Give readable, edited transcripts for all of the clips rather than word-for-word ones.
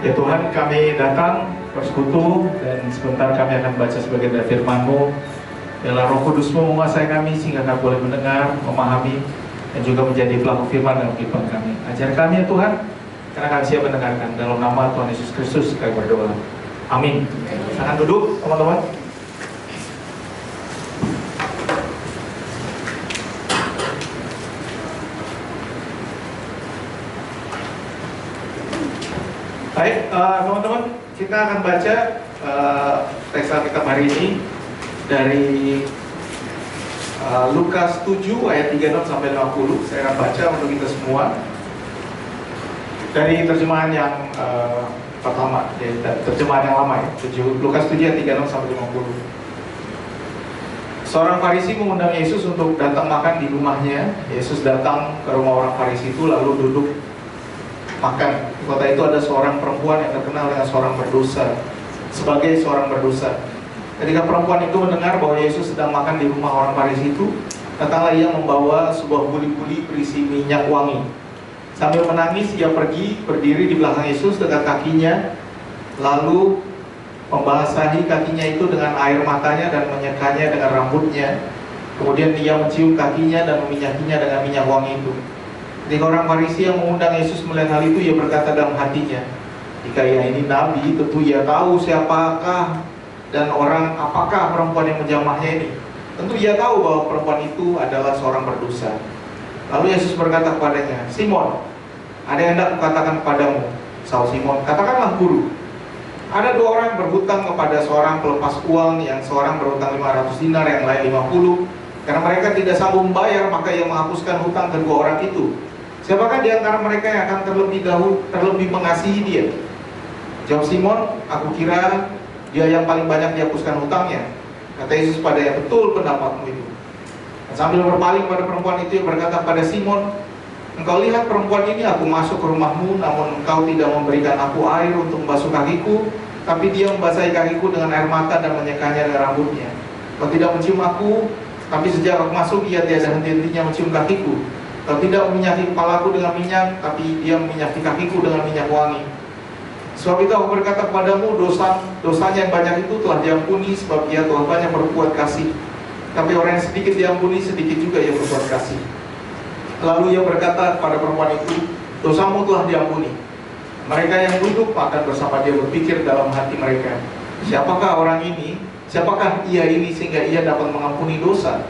Ya Tuhan, kami datang bersekutu dan sebentar kami akan baca sebagian dari firman-Mu. Biarlah Roh Kudus-Mu menguasai kami sehingga kami boleh mendengar, memahami, dan juga menjadi pelaku firman dalam kehidupan kami. Ajar kami ya Tuhan, karena kami siap mendengarkan. Dalam nama Tuhan Yesus Kristus kami berdoa. Amin. Silakan duduk teman-teman. Baik, teman-teman, kita akan baca teks Alkitab hari ini dari Lukas 7 ayat 36 sampai 50. Saya akan baca untuk kita semua dari terjemahan yang pertama, ya, terjemahan yang lama ya, Lukas 7 ayat 36 sampai 50. Seorang Farisi mengundang Yesus untuk datang makan di rumahnya. Yesus datang ke rumah orang Farisi itu lalu duduk makan. Di kota itu ada seorang perempuan yang terkenal dengan sebagai seorang berdosa. Ketika perempuan itu mendengar bahwa Yesus sedang makan di rumah orang Farisi itu, datanglah ia membawa sebuah buli-buli berisi minyak wangi. Sambil menangis, ia pergi berdiri di belakang Yesus dekat kakinya, lalu membasahi kakinya itu dengan air matanya dan menyekanya dengan rambutnya. Kemudian ia mencium kakinya dan meminyakinya dengan minyak wangi itu. Ketika orang Farisi yang mengundang Yesus melihat hal itu, ia berkata dalam hatinya, jika ia ini nabi, tentu ia tahu siapakah dan orang apakah perempuan yang menjamahnya ini. Tentu ia tahu bahwa perempuan itu adalah seorang berdosa. Lalu Yesus berkata kepadanya, Simon, ada yang hendak kukatakan kepadamu. Saud Simon, katakanlah guru. Ada dua orang berhutang kepada seorang pelepas uang, yang seorang berhutang 500 dinar, yang lain 50. Karena mereka tidak sanggup membayar, maka ia menghapuskan hutang kedua orang itu. Siapakah di antara mereka yang akan terlebih mengasihi dia? Jawab Simon, aku kira dia yang paling banyak dihapuskan hutangnya. Kata Yesus padanya, betul pendapatmu itu. Dan sambil berpaling pada perempuan itu, yang berkata pada Simon, engkau lihat perempuan ini, aku masuk ke rumahmu, namun engkau tidak memberikan aku air untuk membasuh kakiku, tapi dia membasahi kakiku dengan air mata dan menyekanya dengan rambutnya. Kau tidak mencium aku, tapi sejak aku masuk, ia tiada henti-hentinya mencium kakiku. Kau tidak meminyaki kepalaku dengan minyak, tapi dia meminyaki kakiku dengan minyak wangi. Sebab itu aku berkata kepadamu, dosanya yang banyak itu telah diampuni, sebab ia telah banyak berbuat kasih. Tapi orang yang sedikit diampuni, sedikit juga ia berbuat kasih. Lalu ia berkata kepada perempuan itu, dosamu telah diampuni. Mereka yang duduk makan bersama dia berpikir dalam hati mereka, siapakah orang ini? Siapakah ia ini sehingga ia dapat mengampuni dosa?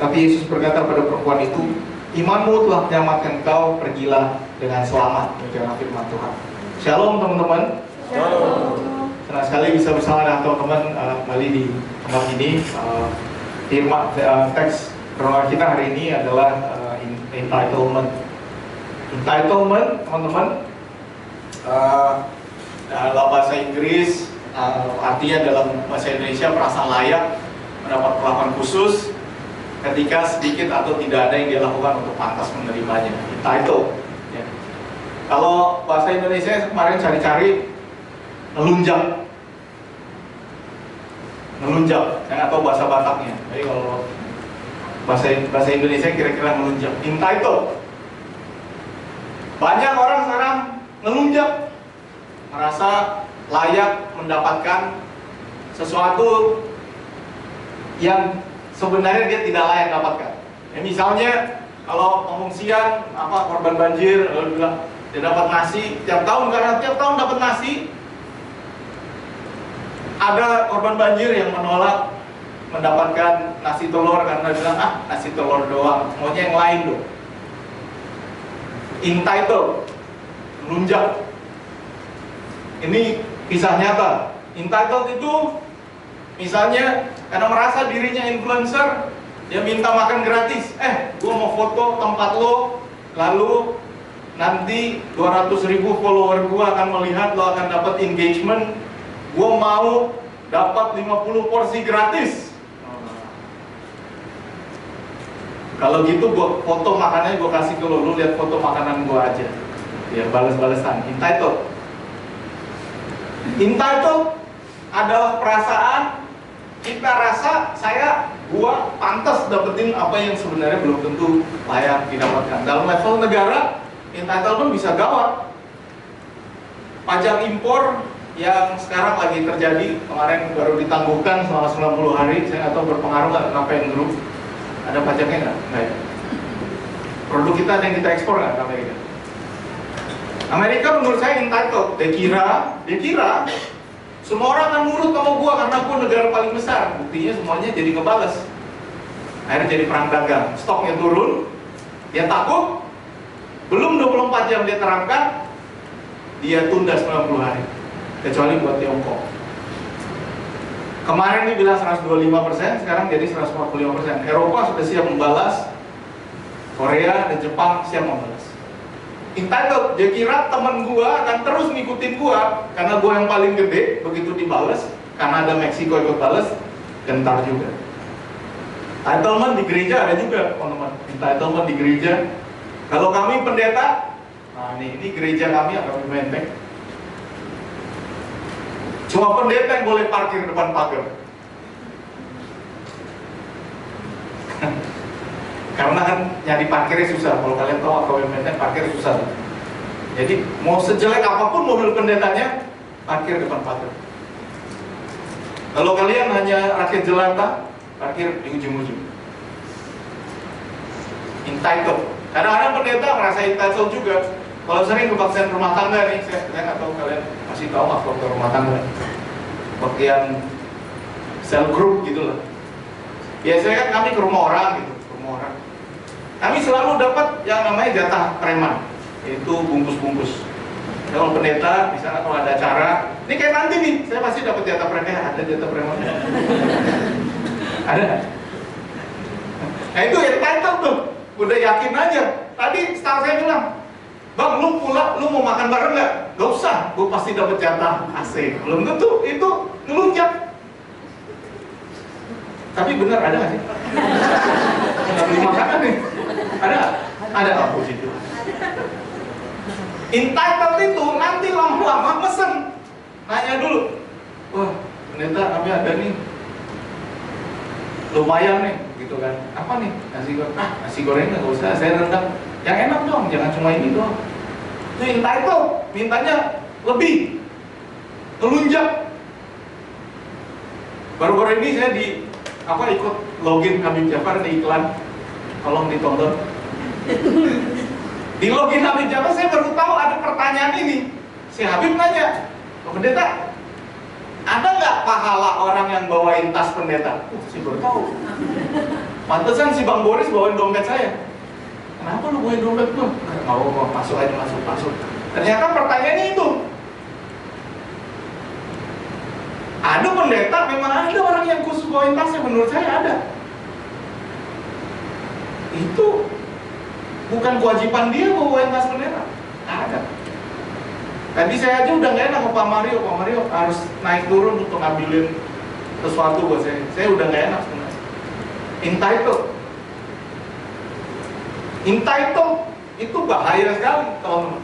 Tapi Yesus berkata pada perempuan itu, imanmu telah menyelamatkan kau, pergilah dengan selamat. Demikianlah firman Tuhan. Shalom teman-teman. Shalom. Senang sekali bisa bersama dengan teman-teman kembali di tempat ini. Teks renungan kita hari ini adalah entitlement. Entitlement, teman-teman, dalam bahasa Inggris artinya dalam bahasa Indonesia perasaan layak mendapat perlakuan khusus ketika sedikit atau tidak ada yang dia lakukan untuk pantas menerimanya. Entitled ya. Kalau bahasa Indonesia kemarin cari-cari ngelunjak saya nggak tahu bahasa Bataknya. Jadi kalau bahasa Indonesia kira-kira ngelunjak, entitled. Banyak orang sekarang ngelunjak, merasa layak mendapatkan sesuatu yang sebenarnya dia tidak layak dapatkan. Ya, misalnya kalau pengungsian, korban banjir, lalu bilang dia dapat nasi tiap tahun, karena tiap tahun dapat nasi. Ada korban banjir yang menolak mendapatkan nasi telur karena bilang nasi telur doang, maunya yang lain dong. Entitled, melunjak. Ini kisah nyata. Entitled itu misalnya karena merasa dirinya influencer, dia minta makan gratis. Gue mau foto tempat lo, lalu nanti 200.000 follower gue akan melihat, lo akan dapat engagement. Gue mau dapat 50 porsi gratis. Kalau gitu gue foto makanannya gue kasih ke lo, lu lihat foto makanan gue aja. Ya balas-balasan. Entitled. Entitled adalah perasaan kita rasa gua pantas dapetin apa yang sebenarnya belum tentu layak didapatkan. Dalam level negara, entitlement bisa gawat. pajak impor yang sekarang lagi terjadi, kemarin baru ditangguhkan selama 90 hari, saya nggak tahu berpengaruh nggak KPN Group. Ada pajaknya nggak? Nggak ya? Produk kita ada yang kita ekspor nggak ke Amerika? Amerika menurut saya entitled. Dia kira semua orang akan nurut sama gua karena gua negara paling besar. Buktinya semuanya jadi ngebales. Akhirnya jadi perang dagang, stoknya turun, dia takut, belum 24 jam dia terangkan, dia tunda 90 hari. Kecuali buat Tiongkok. Kemarin dia bilang 125%, sekarang jadi 145%. Eropa sudah siap membalas, Korea dan Jepang siap membalas. Entitled, dia kira temen gua akan terus ngikutin gua karena gua yang paling gede. Begitu dibalas, karena ada Meksiko ikut balas, gentar juga. Entitlement di gereja ada juga, teman-teman. Entitlement di gereja. Kalau kami pendeta, nah ini gereja kami akan Menteng. Cuma pendeta yang boleh parkir depan pagar. Karena kan nyari parkirnya susah. Kalau kalian tahu AKW Menteng parkir susah. Jadi mau sejelek apapun mobil pendetanya, parkir depan pagar. Kalau kalian hanya rakyat jelata, parkir di ujung-ujung. Entitled. Kadang-kadang pendeta merasa entitled juga. Kalau sering kebaktian rumah tangga nih, saya nggak tahu kalian masih tahu nggak kalau rumah tangga, bagian cell group gitu lah. Biasanya kan kami ke rumah orang gitu, kami selalu dapat yang namanya jatah preman, yaitu bungkus-bungkus. Kalau pendeta, misalnya kalau ada acara, ini kayak nanti nih, saya pasti dapat jatah preman. Ada jatah preman? Ada. Nah itu entitled tuh, udah yakin aja. Tadi staff saya bilang, Bang, lu pulang, lu mau makan bareng nggak? Gak usah, gue pasti dapat jatah AC. Belum tentu, itu ngelunjak. Tapi bener ada nggak sih? Nggak beli makanan nih. Ada? Ada apa sih itu? Entitled itu nanti lama-lama mesen. Nanya dulu. Wah, pendeta kami ada nih. Lumayan nih, gitu kan. Apa nih? Nasi goreng. Nasi goreng nggak usah, saya rendang. Yang enak dong, jangan cuma ini doang. Itu entitled, mintanya lebih, ngelunjak. Baru-baru ini saya ikut login Habib Jafar di iklan, tolong ditonton. Di login Habib Jafar saya baru tahu ada pertanyaan ini. Si Habib nanya, pendeta, ada nggak pahala orang yang bawain tas pendeta? Saya baru tahu. Pantesan si Bang Boris bawain dompet saya. Kenapa lu bawain dompet lu? Mau masuk aja, masuk. Ternyata pertanyaannya itu. Ada pendeta, memang ada orang yang khusus bawain tasnya, menurut saya ada. Itu bukan kewajiban dia bawain tas pendeta. Ada. Tadi saya aja udah gak enak sama Pak Mario harus naik turun untuk ngambilin sesuatu buat saya. Saya udah gak enak sebenarnya. Entitled itu bahaya sekali, teman-teman.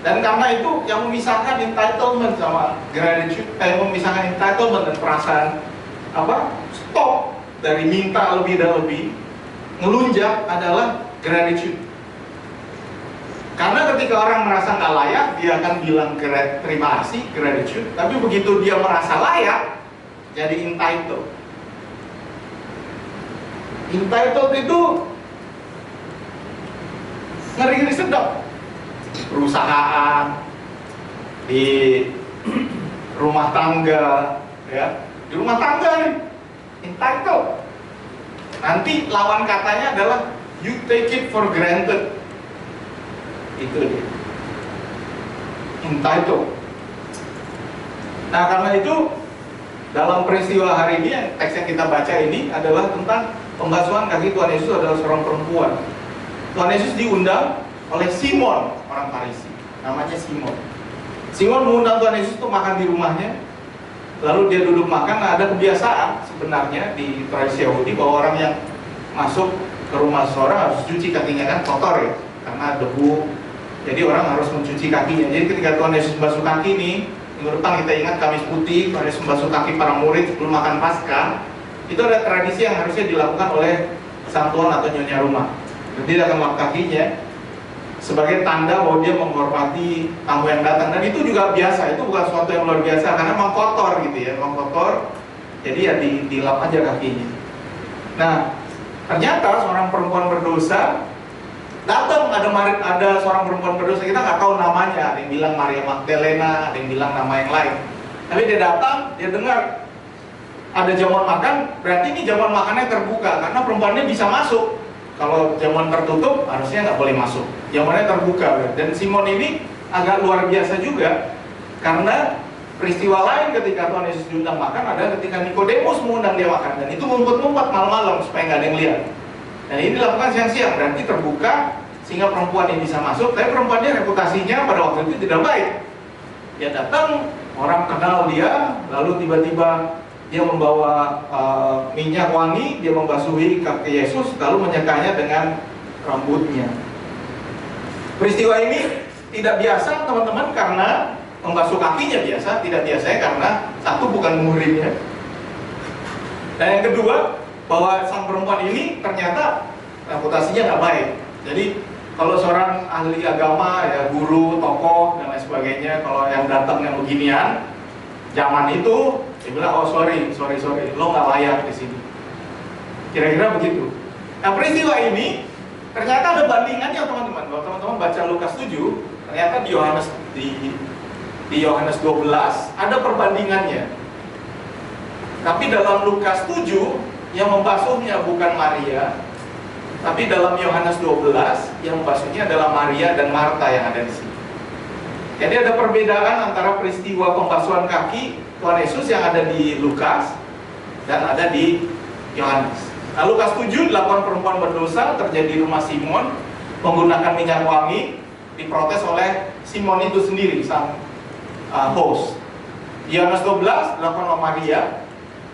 Dan karena itu yang memisahkan entitlement sama gratitude, memisahkan entitlement dan perasaan stop dari minta lebih dan lebih, ngelunjak adalah gratitude. Karena ketika orang merasa nggak layak, dia akan bilang terima kasih, gratitude. Tapi begitu dia merasa layak, jadi entitled. Entitled itu ngeri-ngeri sedap. Perusahaan, di rumah tangga, ya, di rumah tangga nih, entitled. Nanti lawan katanya adalah you take it for granted. Itu dia, entitled. Nah karena itu dalam peristiwa hari ini, teks yang kita baca ini adalah tentang pembasuhan kaki Tuhan Yesus adalah seorang perempuan. Tuhan Yesus diundang oleh Simon, orang Farisi, namanya Simon. Simon mengundang Tuhan Yesus untuk makan di rumahnya. Lalu dia duduk makan. Nah, ada kebiasaan sebenarnya di tradisi Yahudi bahwa orang yang masuk ke rumah seseorang harus cuci kakinya, kan kotor ya, karena debu. Jadi orang harus mencuci kakinya. Jadi ketika Tuhan Yesus membasuh kaki nih, minggu depan kita ingat Kamis Putih, Tuhan Yesus membasuh kaki para murid sebelum makan Paskah. Itu ada tradisi yang harusnya dilakukan oleh sang tuan atau nyonya rumah. Jadi dia akan lap kakinya. sebagai tanda bahwa dia menghormati tamu yang datang. Dan itu juga biasa, itu bukan sesuatu yang luar biasa, karena memang kotor gitu ya, memang kotor. Jadi ya dilap aja kakinya. Nah, ternyata seorang perempuan berdosa datang, ada seorang perempuan berdosa, kita nggak tahu namanya, ada yang bilang Maria Magdalena, ada yang bilang nama yang lain. Tapi dia datang, dia dengar ada jamuan makan, berarti ini jamuan makannya terbuka, karena perempuannya bisa masuk. Kalau jamuan tertutup, harusnya nggak boleh masuk. Jamuannya terbuka, dan Simon ini agak luar biasa juga, karena peristiwa lain ketika Tuhan Yesus diundang makan ada ketika Nikodemus mengundang dia makan, dan itu ngumpet-ngumpet malam-malam supaya nggak ada yang lihat. Dan ini dilakukan siang-siang, berarti terbuka sehingga perempuan ini bisa masuk. Tapi perempuannya reputasinya pada waktu itu tidak baik. Dia datang, orang kenal dia, lalu tiba-tiba dia membawa minyak wangi, dia membasuhi kaki Yesus, lalu menyekanya dengan rambutnya. Peristiwa ini tidak biasa teman-teman, karena membasuh kakinya biasa, tidak biasanya karena satu bukan muhrimnya. Dan yang kedua, bahwa sang perempuan ini ternyata reputasinya nggak baik. Jadi kalau seorang ahli agama, ya guru, tokoh, dan lain sebagainya, kalau yang datang yang beginian, zaman itu dia bilang, oh sorry, lo nggak layak di sini. Kira-kira begitu. Nah, peristiwa ini ternyata ada bandingannya teman-teman. Kalau teman-teman baca Lukas 7, ternyata di Yohanes 12 ada perbandingannya. Tapi dalam Lukas 7 yang membasuhnya bukan Maria, tapi dalam Yohanes 12 yang membasuhnya adalah Maria dan Marta yang ada di sini. Jadi ada perbedaan antara peristiwa pembasuhan kaki Tuhan Yesus yang ada di Lukas dan ada di Yohanes. Nah, Lukas 7, 8 perempuan berdosa terjadi di rumah Simon menggunakan minyak wangi, diprotes oleh Simon itu sendiri, sang host. Di Yohanes 12, 8 Maria,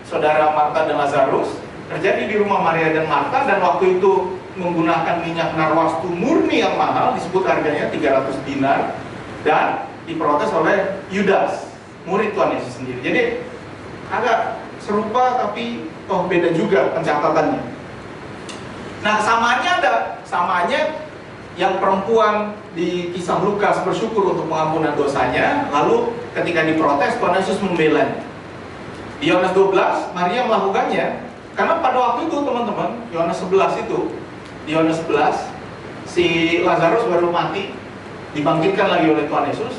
saudara Marta dan Lazarus, terjadi di rumah Maria dan Marta, dan waktu itu menggunakan minyak narwastu murni yang mahal, disebut harganya 300 dinar, dan diprotes oleh Yudas, murid Tuhan Yesus sendiri. Jadi agak serupa tapi beda juga pencatatannya. Nah, samanya yang perempuan di kisah Lukas bersyukur untuk pengampunan dosanya, lalu ketika diprotes Tuhan Yesus membelanya. Di Yohanes 12 Maria melakukannya, karena pada waktu itu teman-teman, Yohanes 11 itu, di Yohanes 11 si Lazarus baru mati, dibangkitkan lagi oleh Tuhan Yesus.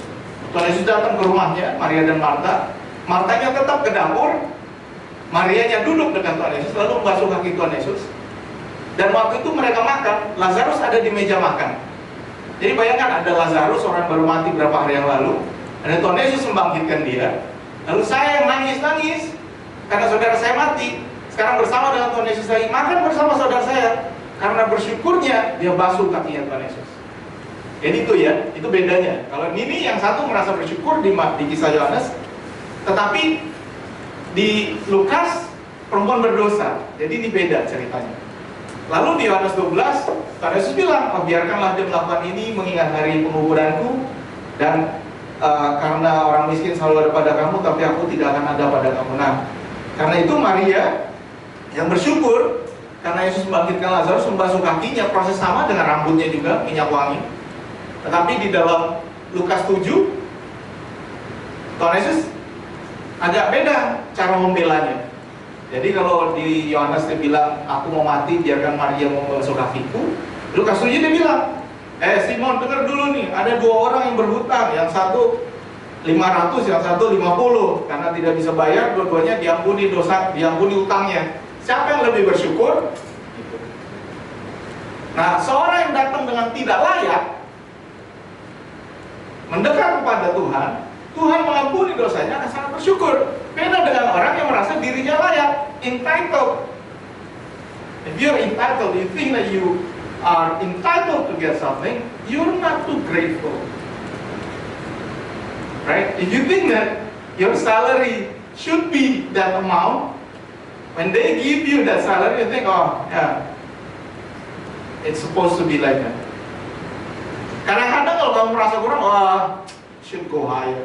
Tuhan Yesus datang ke rumahnya, Maria dan Marta. Martanya tetap ke dapur, Marianya duduk dekat Tuhan Yesus, lalu membasuh kaki Tuhan Yesus. Dan waktu itu mereka makan, Lazarus ada di meja makan. Jadi bayangkan, ada Lazarus, orang baru mati berapa hari yang lalu, ada Tuhan Yesus membangkitkan dia. Lalu saya yang nangis-nangis karena saudara saya mati. Sekarang bersama dengan Tuhan Yesus lagi makan bersama saudara saya. Karena bersyukurnya dia basuh kakinya Tuhan Yesus. Jadi itu ya, itu bedanya. Kalau ini yang satu merasa bersyukur di kisah Yohanes, tetapi di Lukas perempuan berdosa. Jadi ini beda ceritanya. Lalu di Yohanes 12 Tuhan Yesus bilang, oh, biarkanlah dia melakukan ini mengingat hari penguburanku, dan karena orang miskin selalu ada pada kamu, tapi aku tidak akan ada pada kamu. Nah, karena itu Maria yang bersyukur karena Yesus membangkitkan Lazarus, membasuh kakinya, proses sama dengan rambutnya juga, minyak wangi. Tetapi di dalam Lukas 7 Tuhan Yesus agak beda cara membelanya. Jadi kalau di Yohanes dia bilang, aku mau mati, biarkan Maria membasuh kakiku. Lukas 7 dia bilang, Simon, dengar dulu nih, ada dua orang yang berhutang, yang satu 500, yang satu 50, karena tidak bisa bayar, dua-duanya diampuni utangnya. Siapa yang lebih bersyukur? Nah, seorang yang datang dengan tidak layak mendekat kepada Tuhan, Tuhan mengampuni dosanya, akan sangat bersyukur. Beda dengan orang yang merasa dirinya layak, entitled. If you're entitled, you think that you are entitled to get something, you're not too grateful. Right? If you think that your salary should be that amount, when they give you that salary, you think, oh, yeah, it's supposed to be like that. Kadang-kadang kalau kamu merasa kurang, should go higher.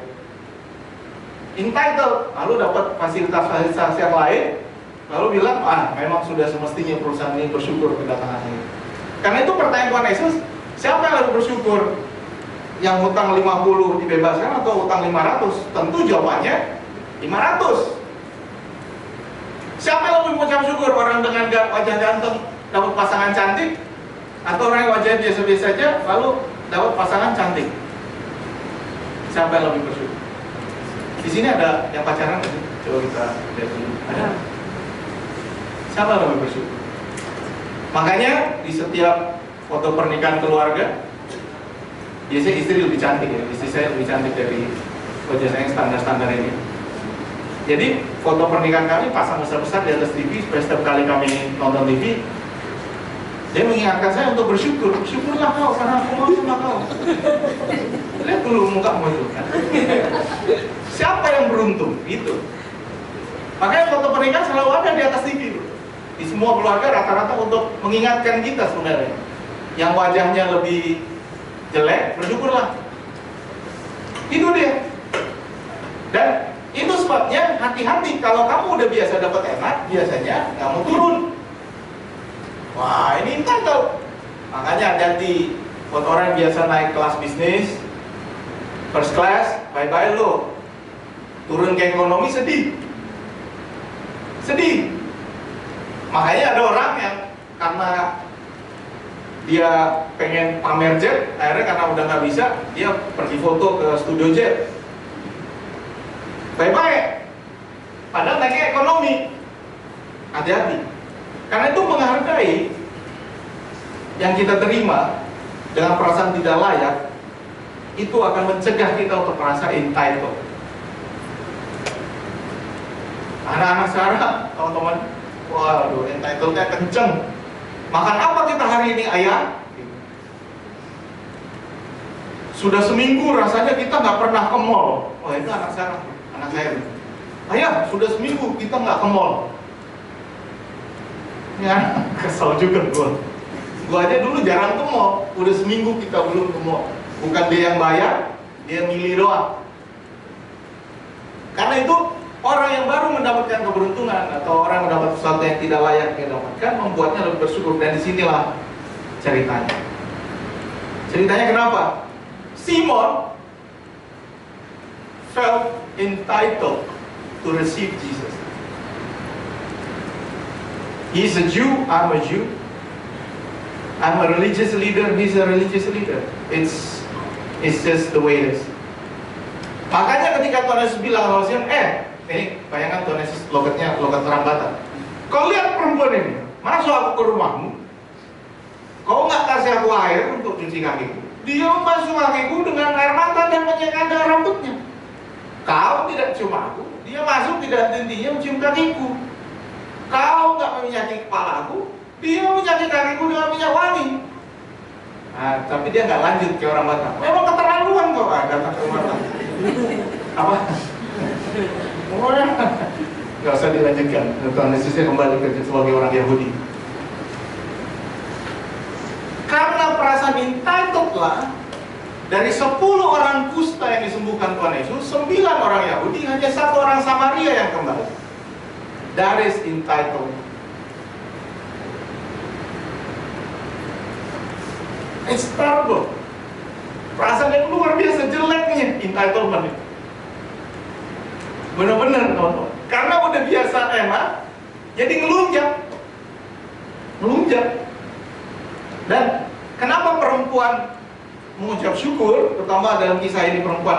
Entitled, lalu dapat fasilitas-fasilitas yang lain, lalu bilang, memang sudah semestinya perusahaan ini bersyukur kedatangan ini. Karena itu pertanyaan Tuhan Yesus, Siapa yang lebih bersyukur? Yang hutang 50 dibebaskan atau hutang 500? Tentu jawabannya 500. Siapa yang lebih mengucap syukur? Orang dengan wajah ganteng dapat pasangan cantik, atau orang yang wajahnya biasa-biasa saja lalu dapat pasangan cantik? Siapa yang lebih bersyukur? Di sini ada yang pacaran nggak sih? Coba kita lihat dulu. Ada? Siapa yang lebih bersyukur? Makanya di setiap foto pernikahan keluarga, biasanya istri lebih cantik ya. Istri saya lebih cantik dari wajah saya yang standar-standar ini. Jadi foto pernikahan kami pasang besar-besar di atas TV supaya setiap kali kami nonton TV, dia mengingatkan saya untuk bersyukur. Syukurlah kau karena aku mau sama kau. Lihat dulu mukamu itu. Siapa yang beruntung? Itu. Makanya foto pernikahan selalu ada di atas TV. Di semua keluarga rata-rata untuk mengingatkan kita sebenarnya. Yang wajahnya lebih jelek, bersyukurlah. Itu dia. Dan itu sebabnya hati-hati kalau kamu udah biasa dapat enak, biasanya nggak mau turun. Wah, ini entitled. Makanya hati-hati buat orang yang biasa naik kelas bisnis, first class, bye-bye lo. Turun ke ekonomi sedih. Sedih. Makanya ada orang yang karena dia pengen pamer jet, akhirnya karena udah nggak bisa, dia pergi foto ke studio jet. Bye-bye. Padahal naiknya ekonomi. Hati-hati. Karena itu menghargai yang kita terima dengan perasaan tidak layak, itu akan mencegah kita untuk merasa entitled. Anak-anak sekarang, teman-teman, waduh, entitlednya kenceng. Makan apa kita hari ini, ayah? Sudah seminggu rasanya kita nggak pernah ke mall. Oh, itu anak sekarang. Anak saya, ayah sudah seminggu kita nggak ke mall. Ya, kesel juga gua aja dulu jarang ke mall, udah seminggu kita belum ke mall. Bukan dia yang bayar, dia milih doang. Karena itu orang yang baru mendapatkan keberuntungan atau orang mendapat sesuatu yang tidak layak dia dapatkan, membuatnya lebih bersyukur. Dan disinilah ceritanya. Ceritanya kenapa? Simon felt entitled to receive Jesus. He's a Jew, I'm a Jew. I'm a religious leader, he's a religious leader. It's just the way it is. Makanya ketika Tuhan Yesus bilang sama Simon, ini bayangkan Tuhan Yesus logatnya logat orang Batak. Kau lihat perempuan ini, masuk aku ke rumahmu, kau nggak kasih aku air untuk cuci kakiku. Dia membasuh kakiku dengan air mata dan menyeka rambutnya. Kau tidak cium aku, dia masuk tidak henti-hentinya mencium kakiku. Kau nggak meminyaki kepalaku, dia meminyaki kakiku dengan minyak wangi. Nah, tapi dia nggak lanjut ke orang Batak. Memang keterlaluan kau datang ke rumah Batak. Apa? Oh ya, nggak usah dilanjutkan. Tuhan Yesusnya kembali ke sebagai orang Yahudi. Karena perasaan entitled lah, dari 10 orang kusta yang disembuhkan Tuhan Yesus, 9 orang Yahudi, hanya 1 orang Samaria yang kembali. That is entitled. It's terrible. Perasaan yang luar biasa jeleknya entitlement itu. Benar-benar, teman-teman. Karena udah biasa enak, jadi ngelunjak. Ngelunjak. Dan kenapa perempuan mengucap syukur, terutama dalam kisah ini perempuan